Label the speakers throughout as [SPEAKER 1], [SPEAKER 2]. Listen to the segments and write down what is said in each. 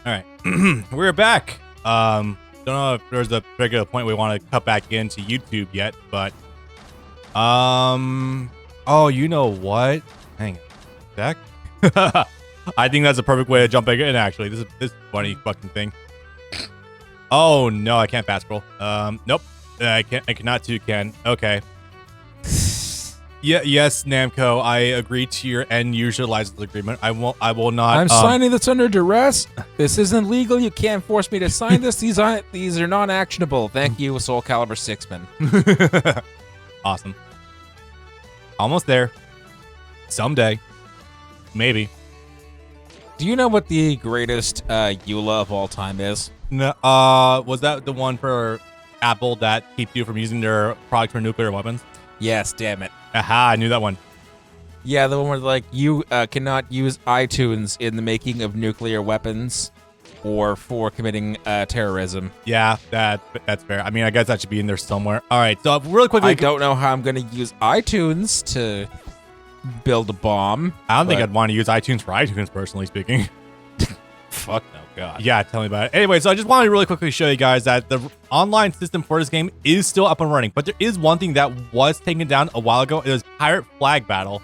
[SPEAKER 1] All right, we're back. Don't know if there's a particular point we want to cut back into YouTube yet, but oh, you know what? Hang on, Jack. I think that's a perfect way to jump back in. Actually, this funny fucking thing. Oh no, I can't fast scroll. Nope, I can't. I cannot toucan. Okay. Yeah, yes, Namco, I agree to your end user license agreement. I will not.
[SPEAKER 2] I'm signing this under duress. This isn't legal. You can't force me to sign this. These are non-actionable. Thank you, Soul Calibur 6man.
[SPEAKER 1] Awesome. Almost there. Someday. Maybe.
[SPEAKER 2] Do you know what the greatest EULA of all time is?
[SPEAKER 1] No, was that the one for Apple that keeps you from using their product for nuclear weapons?
[SPEAKER 2] Yes, damn it.
[SPEAKER 1] Aha, I knew that one.
[SPEAKER 2] Yeah, the one where like you cannot use iTunes in the making of nuclear weapons or for committing terrorism.
[SPEAKER 1] Yeah, that's fair. I mean, I guess that should be in there somewhere. All right, so really quickly.
[SPEAKER 2] I don't know how I'm going to use iTunes to build a bomb.
[SPEAKER 1] I don't think I'd want to use iTunes for iTunes, personally speaking.
[SPEAKER 2] Fuck no, God.
[SPEAKER 1] Yeah, tell me about it. Anyway, so I just wanted to really quickly show you guys that the online system for this game is still up and running, but there is one thing that was taken down a while ago. It was Pirate Flag Battle.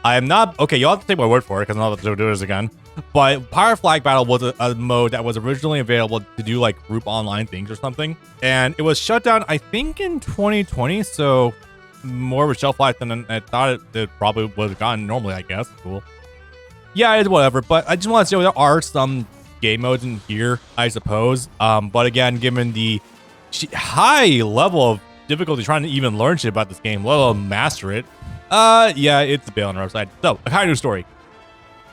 [SPEAKER 1] I am not... Okay, you'll have to take my word for it, because I'm not about to do this again. But Pirate Flag Battle was a mode that was originally available to do, like, group online things or something. And it was shut down, I think, in 2020, so more of a shelf life than I thought it probably would have gotten normally, I guess. Cool. Yeah, it's whatever, but I just want to say there are some game modes in here, I suppose. But again, given the high level of difficulty trying to even learn shit about this game, let alone master it, yeah, it's a bit on the rough side. So, Akainu story.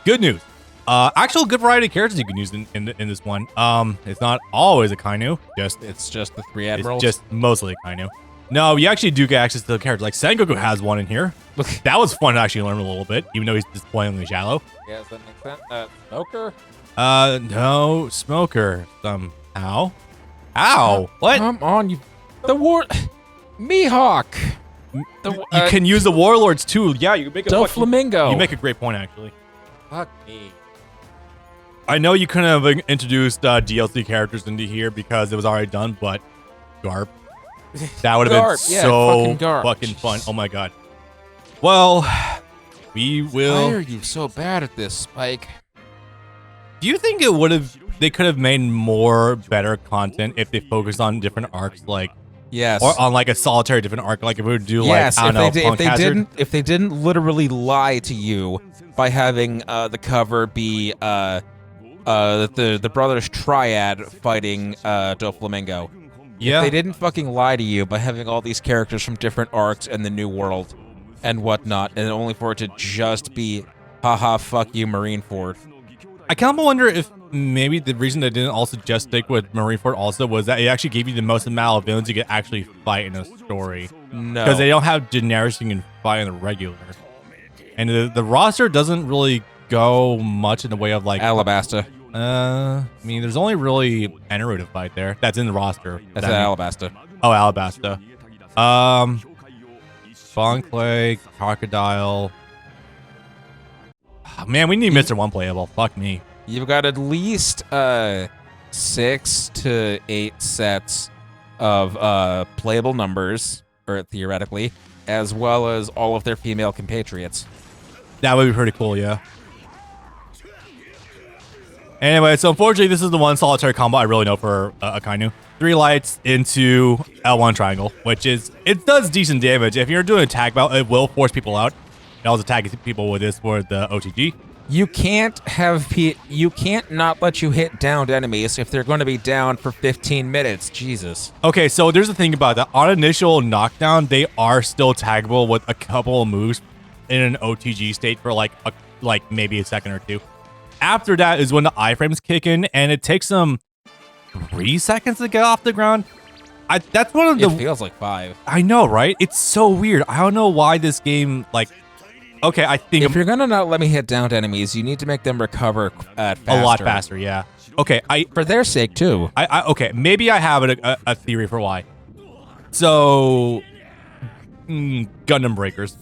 [SPEAKER 1] Good news. Actual good variety of characters you can use in this one. It's not always Akainu.
[SPEAKER 2] It's just the three admirals.
[SPEAKER 1] It's just mostly Akainu. No, you actually do get access to the characters. Like, Sengoku has one in here. That was fun to actually learn a little bit, even though he's disappointingly shallow.
[SPEAKER 2] Yeah, does that make sense? Smoker?
[SPEAKER 1] No, Smoker, somehow. Ow! What?
[SPEAKER 2] Come on, you... The war... Mihawk!
[SPEAKER 1] You can use the warlords, too. Yeah, you can make a
[SPEAKER 2] Doflamingo.
[SPEAKER 1] You make a great point, actually.
[SPEAKER 2] Fuck me.
[SPEAKER 1] I know you couldn't have introduced DLC characters into here because it was already done, but... Garp. That would have been so fucking fun. Oh my god. Well, we will...
[SPEAKER 2] Why are you so bad at this, Spike?
[SPEAKER 1] Do you think it would have... They could have made more better content if they focused on different arcs, like...
[SPEAKER 2] Yes.
[SPEAKER 1] Or on like a solitary different arc, like if we would do like, I don't know, Punk Hazard.
[SPEAKER 2] If they didn't literally lie to you by having the cover be the brothers triad fighting Doflamingo.
[SPEAKER 1] Yeah.
[SPEAKER 2] If they didn't fucking lie to you by having all these characters from different arcs and the new world and whatnot, and only for it to just be, haha, fuck you, Marineford.
[SPEAKER 1] I kind of wonder if maybe the reason they didn't also just stick with Marineford also was that it actually gave you the most amount of villains you could actually fight in a story.
[SPEAKER 2] No.
[SPEAKER 1] Because they don't have generics you can fight in the regular. And the roster doesn't really go much in the way of like...
[SPEAKER 2] Alabasta.
[SPEAKER 1] I mean, there's only really Eneru to fight there. That's in the roster.
[SPEAKER 2] That's Alabasta.
[SPEAKER 1] Oh, Alabasta. Bonclay, Crocodile. Oh, man, we need Mr. One playable. Fuck me.
[SPEAKER 2] You've got at least 6 to 8 sets of playable numbers, or theoretically, as well as all of their female compatriots.
[SPEAKER 1] That would be pretty cool, yeah. Anyway, so unfortunately, this is the one solitary combo I really know for Akainu. 3 lights into L1 triangle, which is, it does decent damage. If you're doing a tag battle, it will force people out. It also tags people with this for the OTG.
[SPEAKER 2] You can't not let you hit downed enemies if they're going to be down for 15 minutes. Jesus.
[SPEAKER 1] Okay, so there's the thing about that. On initial knockdown, they are still taggable with a couple of moves in an OTG state for like maybe a second or two. After that is when the iframes kick in, and it takes them 3 seconds to get off the ground. That's one of the...
[SPEAKER 2] It feels like 5.
[SPEAKER 1] I know, right? It's so weird. I don't know why this game, like... Okay, I think...
[SPEAKER 2] If you're gonna not let me hit downed enemies, you need to make them recover faster.
[SPEAKER 1] A lot faster, yeah. Okay,
[SPEAKER 2] For their sake, too.
[SPEAKER 1] Okay, maybe I have a theory for why. So... Gundam Breakers.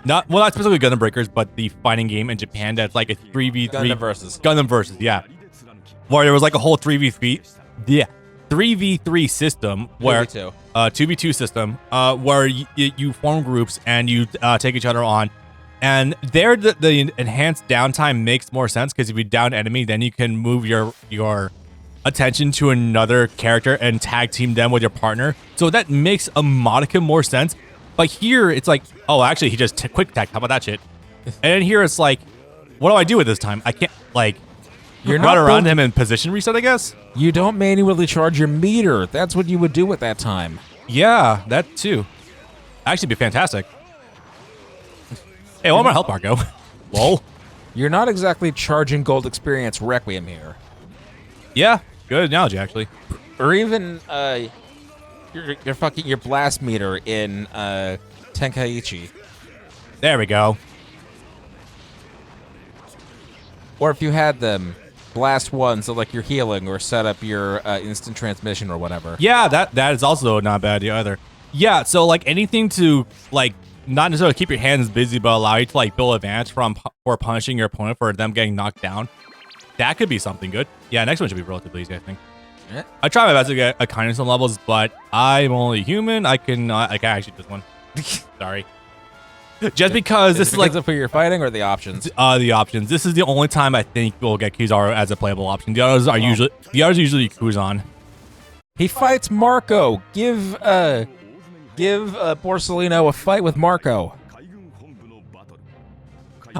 [SPEAKER 1] Not specifically Gundam Breakers, but the fighting game in Japan that's like a 3v3.
[SPEAKER 2] Gundam Versus.
[SPEAKER 1] Gundam Versus, yeah. where there was like a whole 3v3 system where
[SPEAKER 2] 2v2.
[SPEAKER 1] 2v2 system where you form groups and you take each other on. And there, the enhanced downtime makes more sense because if you down enemy, then you can move your attention to another character and tag team them with your partner. So that makes a modicum more sense. But here, it's like, oh, actually, he just quick tag. How about that shit? And then here, it's like, what do I do with this time? I can't, like, run around him and position reset, I guess?
[SPEAKER 2] You don't manually charge your meter. That's what you would do at that time.
[SPEAKER 1] Yeah, that too. Actually be fantastic. Hey, where'd my health bar go? Lol.
[SPEAKER 2] You're not exactly charging gold experience Requiem here.
[SPEAKER 1] Yeah, good analogy, actually.
[SPEAKER 2] Or even your blast meter in Tenkaichi.
[SPEAKER 1] There we go.
[SPEAKER 2] Or if you had them blast one, so like you're healing or set up your instant transmission or whatever.
[SPEAKER 1] Yeah, that is also not a bad idea either. Yeah, so like anything to like not necessarily keep your hands busy, but allow you to like build advantage for punishing your opponent for them getting knocked down. That could be something good. Yeah, next one should be relatively easy, I think.
[SPEAKER 2] Yeah.
[SPEAKER 1] I try my best to get Akainu some levels, but I'm only human. I can actually this one. Sorry. Just because this is like
[SPEAKER 2] for your fighting or the options.
[SPEAKER 1] The options. This is the only time I think we'll get Kizaru as a playable option. The others are usually Kuzan.
[SPEAKER 2] He fights Marco. Give Borsellino a fight with Marco.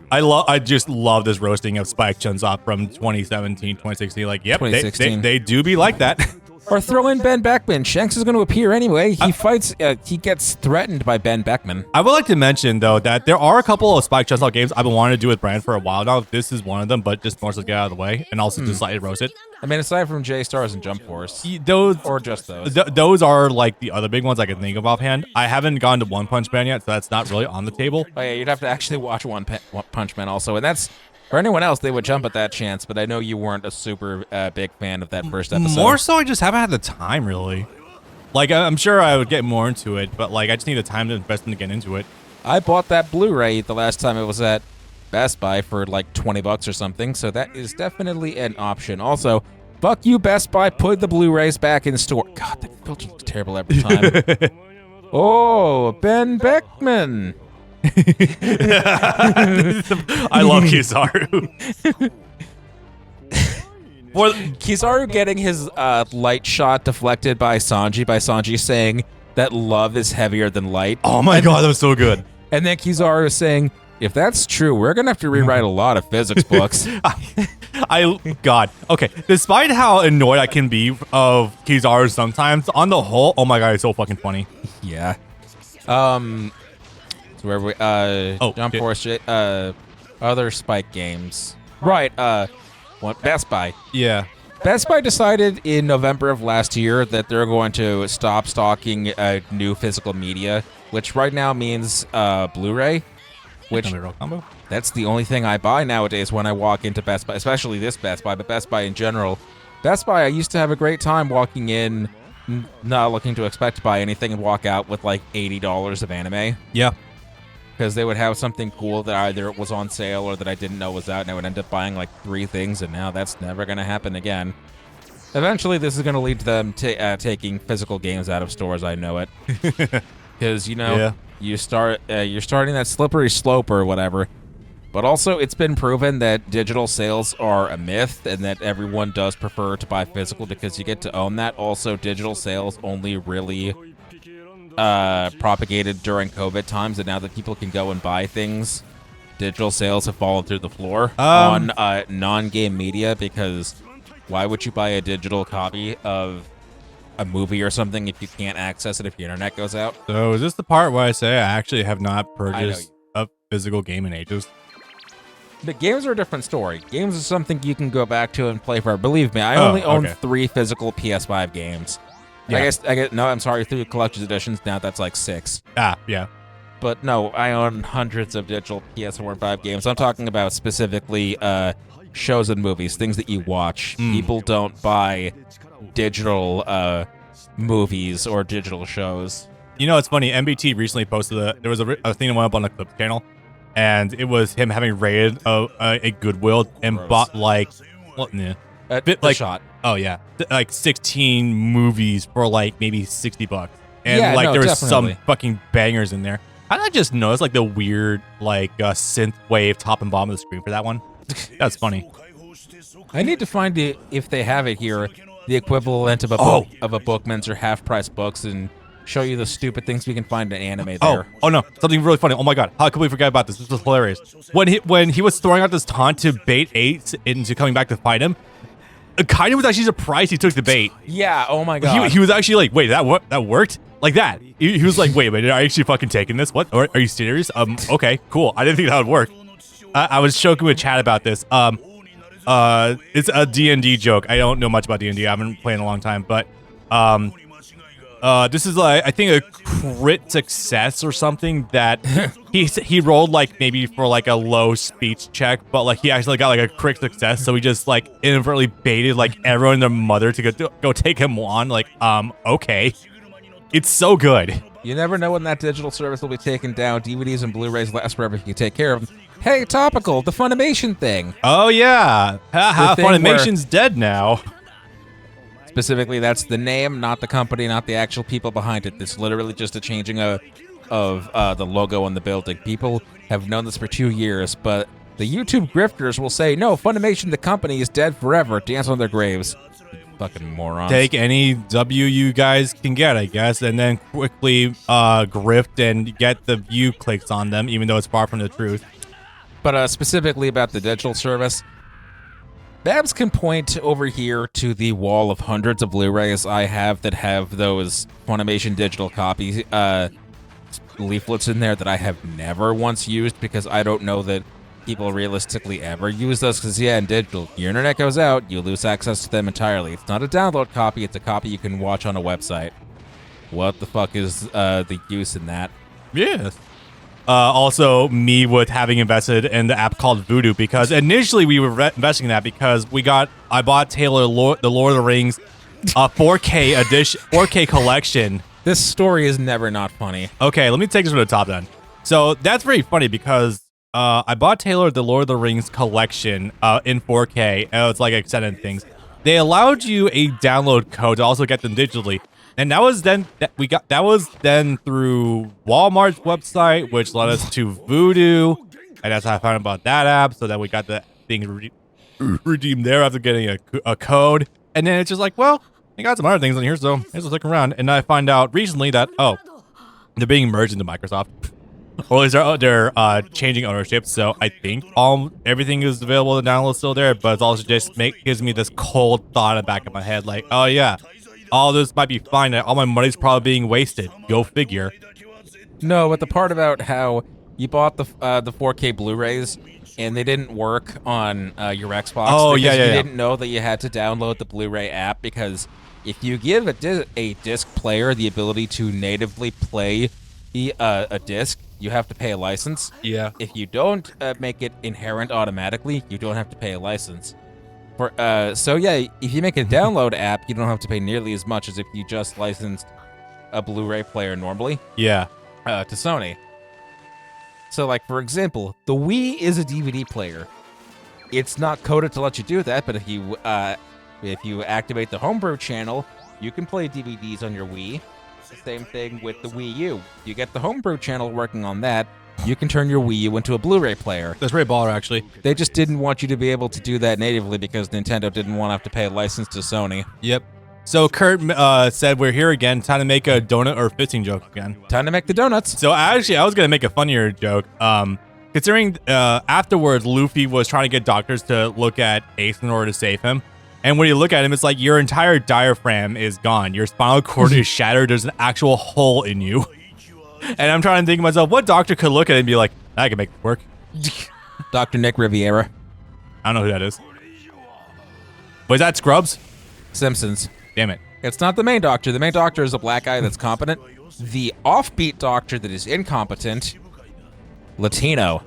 [SPEAKER 1] I just love this roasting of Spike Chunsoft from 2017, 2016. Like, yep,
[SPEAKER 2] 2016.
[SPEAKER 1] They do be like that.
[SPEAKER 2] Or throw in Ben Beckman. Shanks is going to appear anyway. He fights. He gets threatened by Ben Beckman.
[SPEAKER 1] I would like to mention though that there are a couple of Spike Chunsoft games I've been wanting to do with Brand for a while now. This is one of them, but just more so to get out of the way and also just slightly roast it.
[SPEAKER 2] I mean, aside from J Stars and Jump Force,
[SPEAKER 1] those
[SPEAKER 2] or just those.
[SPEAKER 1] Those are like the other big ones I can think of offhand. I haven't gone to One Punch Man yet, so that's not really on the table.
[SPEAKER 2] Oh yeah, you'd have to actually watch One Punch Man also, and that's for anyone else. They would jump at that chance, but I know you weren't a super big fan of that first episode.
[SPEAKER 1] More so, I just haven't had the time really. Like I'm sure I would get more into it, but like I just need the time to invest in to get into it.
[SPEAKER 2] I bought that Blu-ray the last time it was at Best Buy for like $20 or something, so that is definitely an option. Also, fuck you, Best Buy, put the Blu-rays back in store. God, that filter looks terrible every time. Oh, Ben Beckman.
[SPEAKER 1] I love Kizaru.
[SPEAKER 2] Kizaru getting his light shot deflected by Sanji saying that love is heavier than light.
[SPEAKER 1] Oh my god, that was so good.
[SPEAKER 2] And then Kizaru is saying, if that's true, we're going to have to rewrite a lot of physics books.
[SPEAKER 1] God. Okay. Despite how annoyed I can be of Kizaru sometimes, on the whole, oh my god, it's so fucking funny.
[SPEAKER 2] Yeah. So where we Jump Force, other Spike games. Right. Best Buy.
[SPEAKER 1] Yeah.
[SPEAKER 2] Best Buy decided in November of last year that they're going to stop stocking new physical media, which right now means Blu-ray. Which that's the only thing I buy nowadays when I walk into Best Buy, especially this Best Buy, but Best Buy in general. Best Buy, I used to have a great time walking in, not looking to expect to buy anything and walk out with like $80 of anime.
[SPEAKER 1] Yeah.
[SPEAKER 2] Because they would have something cool that either was on sale or that I didn't know was out, and I would end up buying like 3 things, and now that's never going to happen again. Eventually, this is going to lead to them taking physical games out of stores, I know it. Because, you know... Yeah. You're starting that slippery slope or whatever. But also, it's been proven that digital sales are a myth and that everyone does prefer to buy physical because you get to own that. Also, digital sales only really propagated during COVID times, and now that people can go and buy things, digital sales have fallen through the floor on non-game media because why would you buy a digital copy of a movie or something if you can't access it if your internet goes out?
[SPEAKER 1] So is this the part where I say I actually have not purchased a physical game in ages?
[SPEAKER 2] The games are a different story. Games is something you can go back to and play for. Believe me, I only own 3 physical PS5 games. Yeah. I'm sorry, 3 collector's editions. Now that's like 6.
[SPEAKER 1] Ah, yeah.
[SPEAKER 2] But no, I own hundreds of digital PS4 and 5 games. I'm talking about specifically shows and movies, things that you watch. People don't buy digital movies or digital shows.
[SPEAKER 1] You know, it's funny. MBT recently posted there was a thing that went up on the Clips channel, and it was him having raided a Goodwill and bought like like
[SPEAKER 2] shot.
[SPEAKER 1] Oh yeah, like 16 movies for like maybe $60, and
[SPEAKER 2] Yeah,
[SPEAKER 1] like
[SPEAKER 2] no,
[SPEAKER 1] there was
[SPEAKER 2] definitely.
[SPEAKER 1] some fucking bangers in there. I just noticed like the weird like synth wave top and bottom of the screen for that one. That's funny.
[SPEAKER 2] I need to find if they have it here, the equivalent of a Bookman's or Half Price Books, and show you the stupid things we can find in anime there.
[SPEAKER 1] Oh no, something really funny. Oh my god, how could we forget about this? This was hilarious. When he was throwing out this taunt to bait 8 into coming back to fight him, Akainu was actually surprised he took the bait.
[SPEAKER 2] Yeah, oh my god.
[SPEAKER 1] He was actually like, wait, that worked? Like that. He was like, wait, are you actually fucking taking this? What? Are you serious? Okay, cool. I didn't think that would work. I was joking with Chad about this. It's a D&D joke. I don't know much about D&D. I haven't played in a long time, but this is like, I think a crit success or something that he rolled like maybe for like a low speech check, but like he actually got like a crit success, so he just like inadvertently baited like everyone and their mother to go take him on. Like, okay. It's so good.
[SPEAKER 2] You never know when that digital service will be taken down. DVDs and Blu-rays last forever if you take care of them. Hey, topical, the Funimation thing.
[SPEAKER 1] Oh yeah. Haha, Funimation's dead now.
[SPEAKER 2] Specifically, that's the name, not the company, not the actual people behind it. It's literally just a changing of the logo on the building. People have known this for 2 years, but the YouTube grifters will say, no, Funimation, the company, is dead forever. Dance on their graves. Fucking morons.
[SPEAKER 1] Take any W you guys can get, I guess, and then quickly grift and get the view clicks on them, even though it's far from the truth.
[SPEAKER 2] But specifically about the digital service, Babs can point over here to the wall of hundreds of Blu-rays I have that have those Funimation digital copies leaflets in there that I have never once used because I don't know that people realistically ever use those, because yeah, in digital, your internet goes out, you lose access to them entirely. It's not a download copy, it's a copy you can watch on a website. What the fuck is the use in that?
[SPEAKER 1] Yes. Also, me with having invested in the app called Voodoo, because initially we were investing in that because I bought Taylor the Lord of the Rings 4K edition, 4K collection.
[SPEAKER 2] This story is never not funny.
[SPEAKER 1] Okay, let me take this from the top then. So that's very funny because I bought Taylor the Lord of the Rings collection in 4K. It's like extended things. They allowed you a download code to also get them digitally, and that was then through Walmart's website, which led us to Voodoo, and that's how I found out about that app. So then we got the thing redeemed there after getting a code, and then it's just like, well, I got some other things on here, so let's look around, and I find out recently that they're being merged into Microsoft. Or they're changing ownership, so I think everything is available to download still there, but it's also just gives me this cold thought in the back of my head, like, oh yeah, all this might be fine, all my money's probably being wasted. Go figure.
[SPEAKER 2] No, but the part about how you bought the 4K Blu-rays and they didn't work on your Xbox.
[SPEAKER 1] Oh
[SPEAKER 2] because
[SPEAKER 1] yeah.
[SPEAKER 2] You didn't know that you had to download the Blu-ray app, because if you give a disc player the ability to natively play a disc, you have to pay a license.
[SPEAKER 1] Yeah.
[SPEAKER 2] If you don't make it inherent automatically, you don't have to pay a license. So yeah, if you make a download app, you don't have to pay nearly as much as if you just licensed a Blu-ray player normally.
[SPEAKER 1] Yeah.
[SPEAKER 2] To Sony. So like, for example, the Wii is a DVD player. It's not coded to let you do that, but if you activate the Homebrew channel, you can play DVDs on your Wii. The same thing with the Wii U. You get the Homebrew channel working on that, you can turn your Wii U into a Blu-ray player.
[SPEAKER 1] That's very baller, actually.
[SPEAKER 2] They just didn't want you to be able to do that natively because Nintendo didn't want to have to pay a license to Sony.
[SPEAKER 1] Yep. So Kurt said we're here again, time to make a donut or fisting joke again.
[SPEAKER 2] Time to make the donuts.
[SPEAKER 1] So actually, I was going to make a funnier joke. Considering afterwards, Luffy was trying to get doctors to look at Ace in order to save him. And when you look at him, it's like your entire diaphragm is gone. Your spinal cord is shattered. There's an actual hole in you. And I'm trying to think to myself, what doctor could look at it and be like, I can make it work?
[SPEAKER 2] Dr. Nick Riviera.
[SPEAKER 1] I don't know who that is. Was that Scrubs?
[SPEAKER 2] Simpsons.
[SPEAKER 1] Damn it.
[SPEAKER 2] It's not the main doctor. The main doctor is a black guy that's competent. The offbeat doctor that is incompetent, Latino.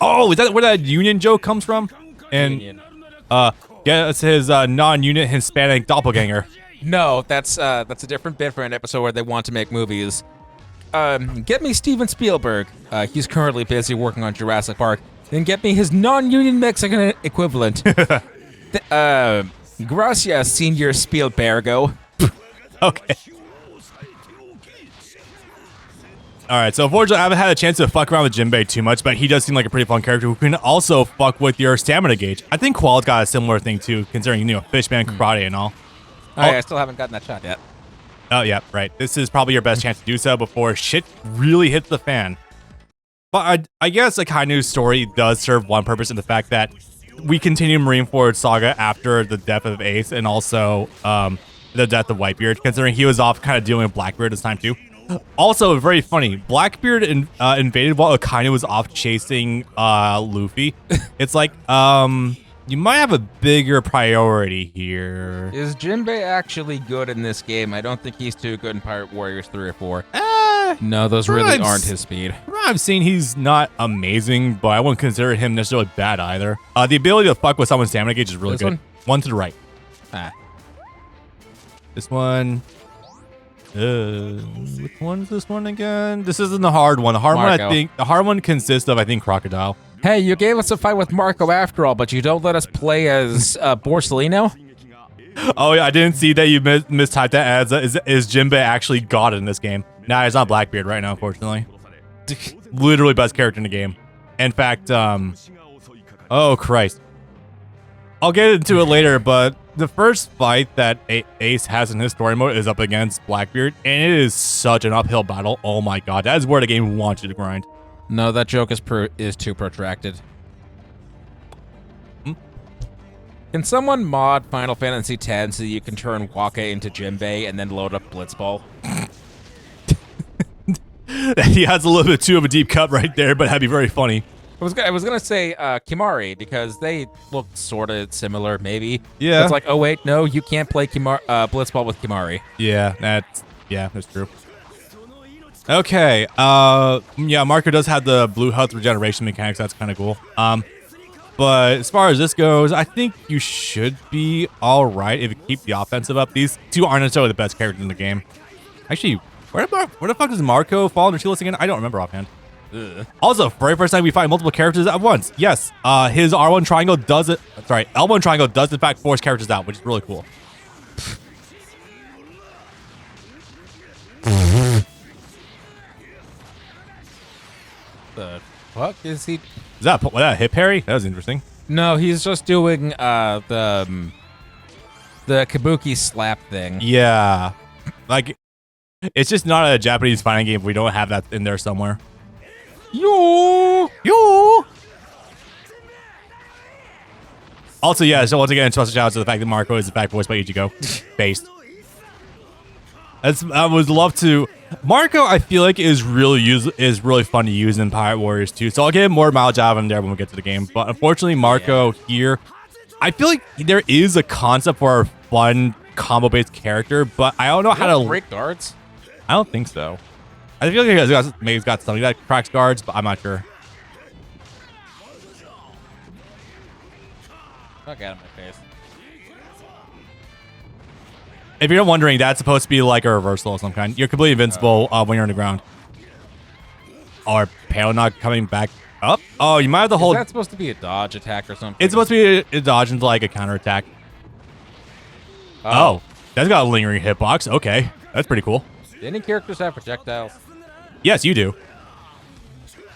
[SPEAKER 1] Oh, is that where that union joke comes from? And yeah, it's his non-unit Hispanic doppelganger.
[SPEAKER 2] No, that's a different bit for an episode where they want to make movies. Get me Steven Spielberg. He's currently busy working on Jurassic Park. Then get me his non-union Mexican equivalent. Gracias, Senor Spielbergo.
[SPEAKER 1] Okay. All right, so unfortunately, I haven't had a chance to fuck around with Jinbei too much, but he does seem like a pretty fun character who can also fuck with your stamina gauge. I think Qual's got a similar thing too, considering, Fishman karate and all.
[SPEAKER 2] Oh, yeah, I still haven't gotten that shot yet.
[SPEAKER 1] Oh, yeah, right. This is probably your best chance to do so before shit really hits the fan. But I guess Akainu's story does serve one purpose in the fact that we continue Marineford Saga after the death of Ace and also the death of Whitebeard, considering he was off kind of dealing with Blackbeard this time too. Also, very funny, Blackbeard invaded while Akainu was off chasing Luffy. It's like, you might have a bigger priority here.
[SPEAKER 2] Is Jinbei actually good in this game? I don't think he's too good in Pirate Warriors 3 or 4. No, those really aren't his speed.
[SPEAKER 1] I've seen he's not amazing, but I wouldn't consider him necessarily bad either. The ability to fuck with someone's stamina gauge is really good. One to the right. This one. Which one's this one again? This isn't the hard one. The hard one, the hard one consists of, Crocodile.
[SPEAKER 2] Hey, you gave us a fight with Marco after all, but you don't let us play as Borsellino?
[SPEAKER 1] Oh, yeah, I didn't see that you mistyped that as is Jinbei actually God in this game? Nah, it's not Blackbeard right now, unfortunately. Literally best character in the game. In fact, oh, Christ. I'll get into it later, but the first fight that Ace has in his story mode is up against Blackbeard, and it is such an uphill battle. Oh my god, that is where the game wants you to grind.
[SPEAKER 2] No, that joke is too protracted. Can someone mod Final Fantasy X so you can turn Waka into Jinbei and then load up Blitzball?
[SPEAKER 1] He has a little bit too of a deep cut right there, but that'd be very funny.
[SPEAKER 2] I was gonna say Kimari because they look sort of similar, maybe.
[SPEAKER 1] Yeah.
[SPEAKER 2] It's like, oh wait, no, you can't play Blitzball with Kimari.
[SPEAKER 1] Yeah, that's true. Okay. Yeah, Marco does have the blue health regeneration mechanics. That's kind of cool. But as far as this goes, I think you should be all right if you keep the offensive up. These two aren't necessarily the best characters in the game. Actually, where the fuck does Marco fall under T-list again? I don't remember offhand. Ugh. Also, very first time we fight multiple characters at once. Yes, his R1 triangle does it. Sorry, L1 triangle does in fact force characters out, which is really cool.
[SPEAKER 2] The fuck is he?
[SPEAKER 1] Is that a hip parry? That was interesting.
[SPEAKER 2] No, he's just doing the Kabuki slap thing.
[SPEAKER 1] Yeah, like it's just not a Japanese fighting game if we don't have that in there somewhere. Yo! Also, yeah, so once again, special shout out to the fact that Marco is in fact voiced by Ichigo. Based. I would love to. Marco, I feel like is really fun to use in Pirate Warriors 2, so I'll get more mileage out of him there when we get to the game. But unfortunately, Marco here, I feel like there is a concept for a fun combo-based character, but I don't know how to
[SPEAKER 2] break guards.
[SPEAKER 1] I don't think so. I feel like maybe he's got something that cracks guards, but I'm not sure.
[SPEAKER 2] Fuck out of my face.
[SPEAKER 1] If you're wondering, that's supposed to be like a reversal of some kind. You're completely invincible when you're on the ground. Or Pale not coming back up? Oh, you might have to hold.
[SPEAKER 2] Is that supposed to be a dodge attack or something?
[SPEAKER 1] It's supposed to be a dodge into like a counterattack. Oh, that's got a lingering hitbox. Okay, that's pretty cool.
[SPEAKER 2] Do any characters have projectiles?
[SPEAKER 1] Yes, you do.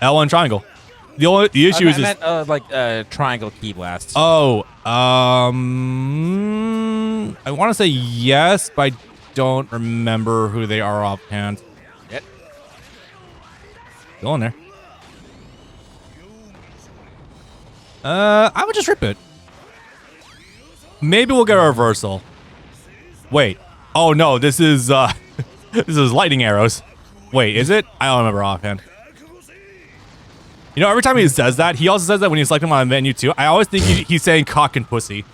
[SPEAKER 1] L1 triangle. The issue is
[SPEAKER 2] meant, like triangle key blasts.
[SPEAKER 1] Oh, I want to say yes, but I don't remember who they are offhand.
[SPEAKER 2] Yep.
[SPEAKER 1] Go in there. I would just rip it. Maybe we'll get a reversal. Wait. Oh no, this is this is lightning arrows. Wait, is it? I don't remember offhand. You know, every time he says that, he also says that when he's selecting my menu too. I always think he's saying cock and pussy.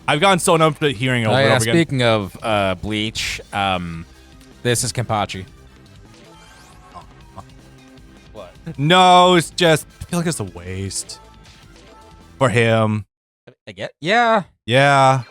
[SPEAKER 1] I've gotten so numb to hearing it over and over again.
[SPEAKER 2] Speaking of Bleach, this is Kenpachi. What?
[SPEAKER 1] No, it's just, I feel like it's a waste. For him.
[SPEAKER 2] I get. Yeah.
[SPEAKER 1] Yeah.